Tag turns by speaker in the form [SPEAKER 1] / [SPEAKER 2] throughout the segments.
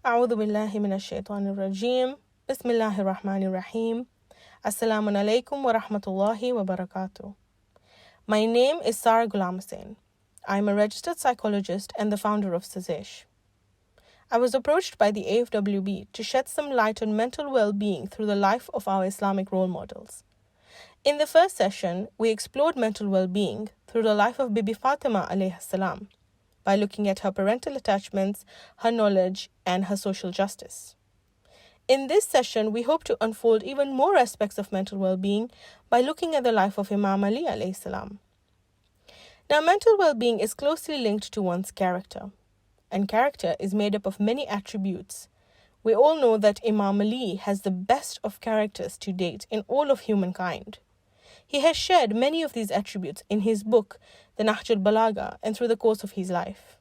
[SPEAKER 1] أعوذ بالله من الشيطان الرجيم. بسم الله الرحمن الرحيم. Assalamu alaikum wa rahmatullahi wa barakatuh. My name is Gulamhusein. I am a registered psychologist and the founder of TsaZesh. I was approached by the AFWB to shed some light on mental well-being through the life of our Islamic role models. In the first session, we explored mental well-being through the life of Bibi Fatima alayhi salam, by looking at her parental attachments, her knowledge, and her social justice. In this session, we hope to unfold even more aspects of mental well-being by looking at the life of Imam Ali alayhi salam. Now, mental well-being is closely linked to one's character, and character is made up of many attributes. We all know that Imam Ali has the best of characters to date in all of humankind. He has shared many of these attributes in his book, the Nahj al-Balagha, and through the course of his life.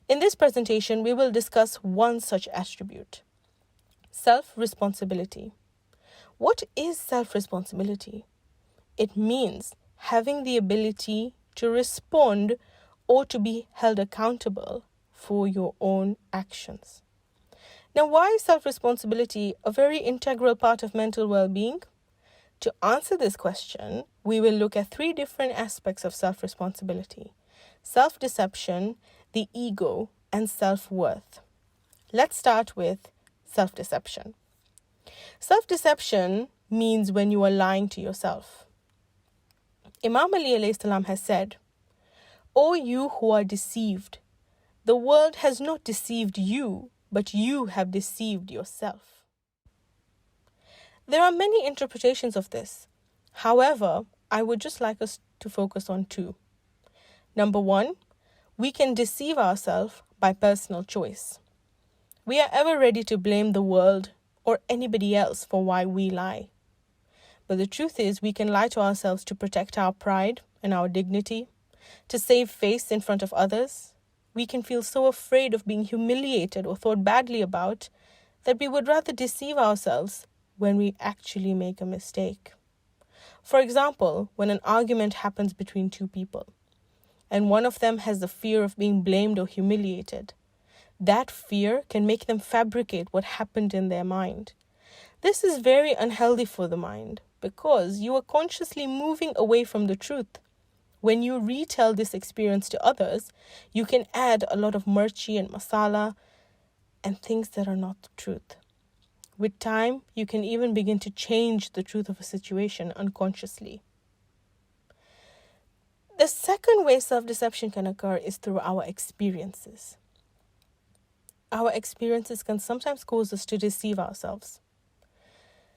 [SPEAKER 1] In this presentation, we will discuss one such attribute: self-responsibility. What is self-responsibility? It means having the ability to respond or to be held accountable for your own actions. Now, why is self-responsibility a very integral part of mental well-being? To answer this question, we will look at three different aspects of self-responsibility: self-deception, the ego, and self-worth. Let's start with self-deception. Self-deception means when you are lying to yourself. Imam Ali alayhi salam has said, "O you who are deceived, the world has not deceived you, but you have deceived yourself." There are many interpretations of this. However, I would just like us to focus on two. Number one, we can deceive ourselves by personal choice. We are ever ready to blame the world or anybody else for why we lie. But the truth is, we can lie to ourselves to protect our pride and our dignity, to save face in front of others. We can feel so afraid of being humiliated or thought badly about that we would rather deceive ourselves when we actually make a mistake. For example, when an argument happens between two people, and one of them has the fear of being blamed or humiliated, that fear can make them fabricate what happened in their mind. This is very unhealthy for the mind because you are consciously moving away from the truth. When you retell this experience to others, you can add a lot of mirchi and masala and things that are not the truth. With time, you can even begin to change the truth of a situation unconsciously. The second way self-deception can occur is through our experiences. Our experiences can sometimes cause us to deceive ourselves.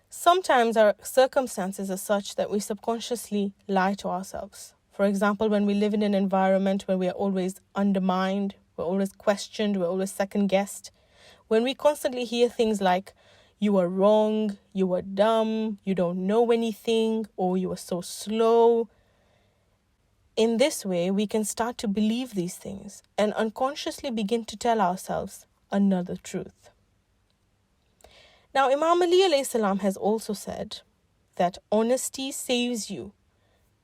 [SPEAKER 1] Sometimes our circumstances are such that we subconsciously lie to ourselves. For example, when we live in an environment where we are always undermined, we're always questioned, we're always second-guessed, when we constantly hear things like, "You are wrong," "You are dumb," "You don't know anything," or "You are so slow." In this way, we can start to believe these things and unconsciously begin to tell ourselves another truth. Now, Imam Ali alayhi salam has also said that honesty saves you,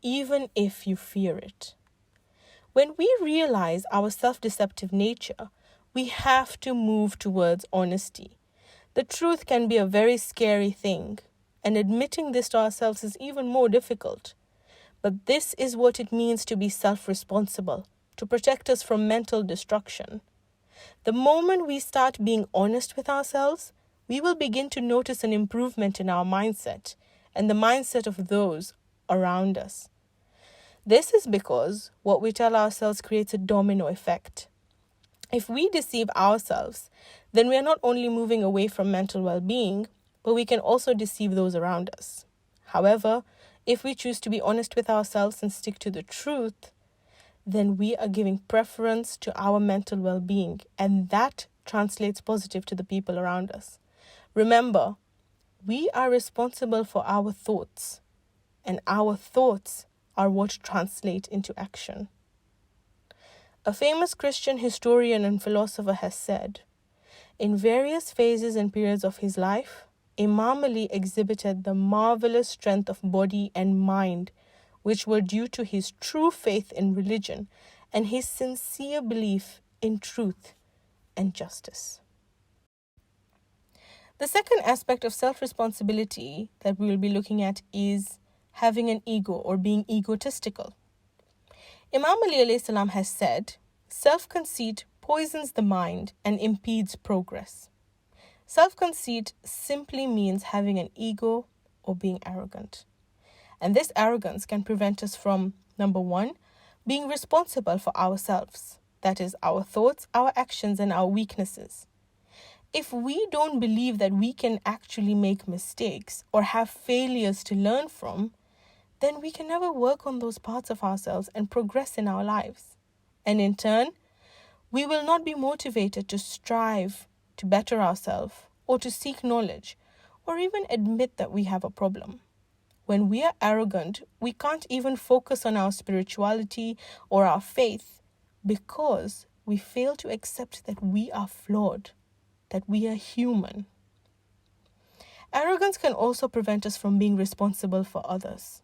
[SPEAKER 1] even if you fear it. When we realize our self-deceptive nature, we have to move towards honesty. The truth can be a very scary thing, and admitting this to ourselves is even more difficult. But this is what it means to be self-responsible, to protect us from mental destruction. The moment we start being honest with ourselves, we will begin to notice an improvement in our mindset and the mindset of those around us. This is because what we tell ourselves creates a domino effect. If we deceive ourselves, then we are not only moving away from mental well-being, but we can also deceive those around us. However, if we choose to be honest with ourselves and stick to the truth, then we are giving preference to our mental well-being, and that translates positive to the people around us. Remember, we are responsible for our thoughts, and our thoughts are what translate into action. A famous Christian historian and philosopher has said, in various phases and periods of his life, Imam Ali exhibited the marvelous strength of body and mind, which were due to his true faith in religion and his sincere belief in truth and justice. The second aspect of self-responsibility that we will be looking at is having an ego or being egotistical. Imam Ali alayhi salam has said, self-conceit poisons the mind and impedes progress. Self-conceit simply means having an ego or being arrogant. And this arrogance can prevent us from, number one, being responsible for ourselves. That is, our thoughts, our actions, and our weaknesses. If we don't believe that we can actually make mistakes or have failures to learn from, then we can never work on those parts of ourselves and progress in our lives. And in turn, we will not be motivated to strive to better ourselves or to seek knowledge or even admit that we have a problem. When we are arrogant, we can't even focus on our spirituality or our faith because we fail to accept that we are flawed, that we are human. Arrogance can also prevent us from being responsible for others.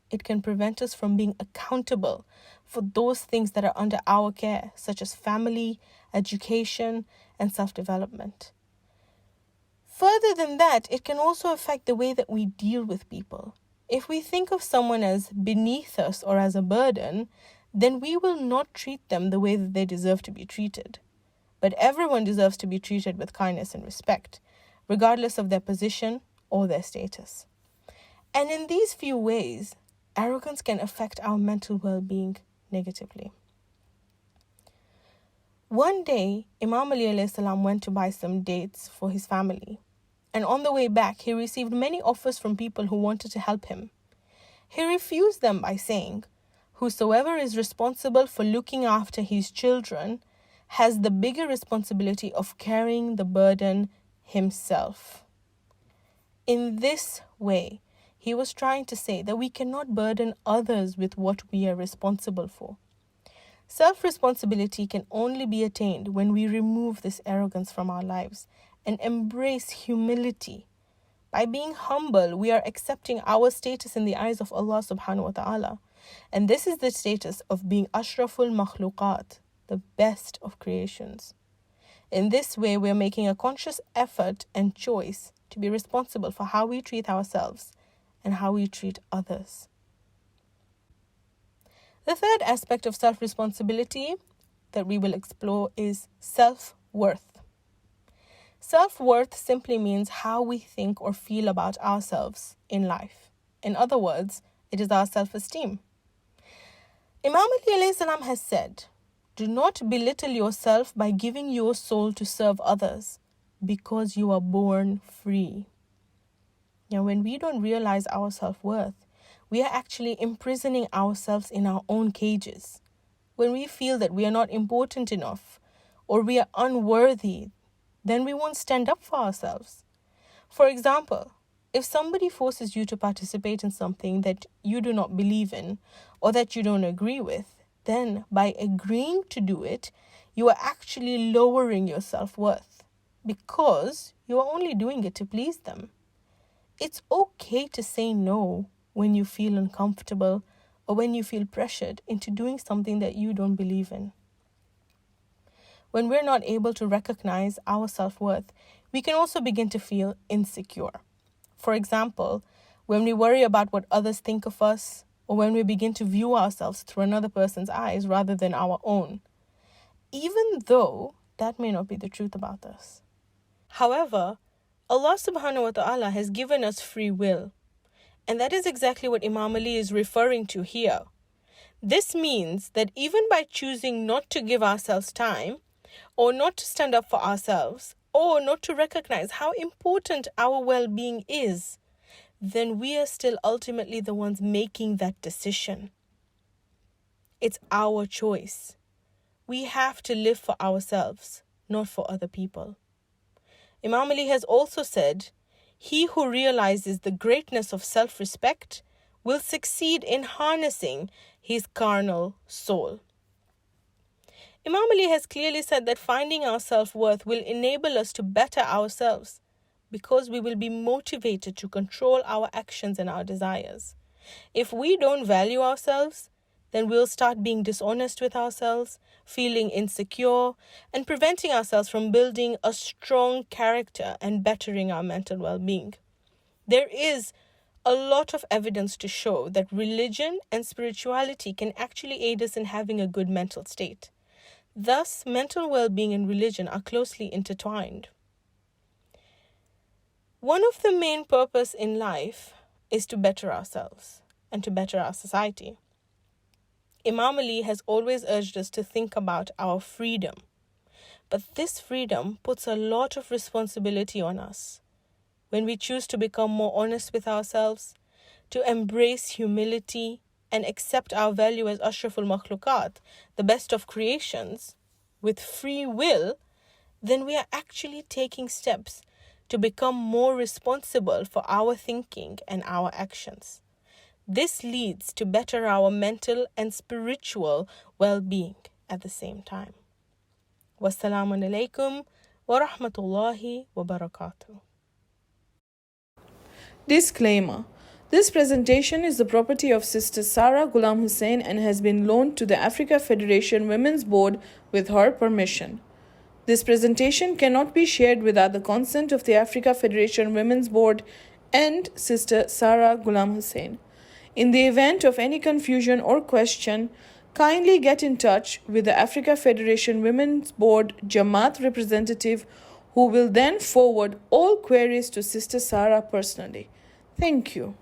[SPEAKER 1] It can prevent us from being accountable for those things that are under our care, such as family, education, and self-development. Further than that, it can also affect the way that we deal with people. If we think of someone as beneath us or as a burden, then we will not treat them the way that they deserve to be treated. But everyone deserves to be treated with kindness and respect, regardless of their position or their status. And in these few ways, arrogance can affect our mental well-being negatively. One day, Imam Ali alayhi salam went to buy some dates for his family. And on the way back, he received many offers from people who wanted to help him. He refused them by saying, "Whosoever is responsible for looking after his children has the bigger responsibility of carrying the burden himself." In this way, he was trying to say that we cannot burden others with what we are responsible for. Self-responsibility can only be attained when we remove this arrogance from our lives and embrace humility. By being humble, we are accepting our status in the eyes of Allah subhanahu wa ta'ala. And this is the status of being ashraful makhluqat, the best of creations. In this way, we are making a conscious effort and choice to be responsible for how we treat ourselves and how we treat others. The third aspect of self-responsibility that we will explore is self-worth. Self-worth simply means how we think or feel about ourselves in life. In other words, it is our self-esteem. Imam Ali alayhi salam has said, "Do not belittle yourself by giving your soul to serve others, because you are born free." Now, when we don't realize our self-worth, we are actually imprisoning ourselves in our own cages. When we feel that we are not important enough or we are unworthy, then we won't stand up for ourselves. For example, if somebody forces you to participate in something that you do not believe in or that you don't agree with, then by agreeing to do it, you are actually lowering your self-worth because you are only doing it to please them. It's okay to say no when you feel uncomfortable or when you feel pressured into doing something that you don't believe in. When we're not able to recognize our self-worth, we can also begin to feel insecure. For example, when we worry about what others think of us, or when we begin to view ourselves through another person's eyes rather than our own, even though that may not be the truth about us. However, Allah subhanahu wa ta'ala has given us free will, and that is exactly what Imam Ali is referring to here. This means that even by choosing not to give ourselves time, or not to stand up for ourselves, or not to recognize how important our well-being is, then we are still ultimately the ones making that decision. It's our choice. We have to live for ourselves, not for other people. Imam Ali has also said, "He who realizes the greatness of self-respect will succeed in harnessing his carnal soul." Imam Ali has clearly said that finding our self-worth will enable us to better ourselves because we will be motivated to control our actions and our desires. If we don't value ourselves, then we'll start being dishonest with ourselves, feeling insecure, and preventing ourselves from building a strong character and bettering our mental well-being. There is a lot of evidence to show that religion and spirituality can actually aid us in having a good mental state. Thus, mental well-being and religion are closely intertwined. One of the main purposes in life is to better ourselves and to better our society. Imam Ali has always urged us to think about our freedom, but this freedom puts a lot of responsibility on us. When we choose to become more honest with ourselves, to embrace humility and accept our value as Ashraful Makhlukat, the best of creations, with free will, then we are actually taking steps to become more responsible for our thinking and our actions. This leads to better our mental and spiritual well-being at the same time. Wassalamu alaikum wa rahmatullahi wa barakatuh.
[SPEAKER 2] Disclaimer. This presentation is the property of Sister Sarah Gulamhusein and has been loaned to the Africa Federation Women's Board with her permission. This presentation cannot be shared without the consent of the Africa Federation Women's Board and Sister Sarah Gulamhusein. In the event of any confusion or question, kindly get in touch with the Africa Federation Women's Board Jamaat representative, who will then forward all queries to Sister Sarah personally. Thank you.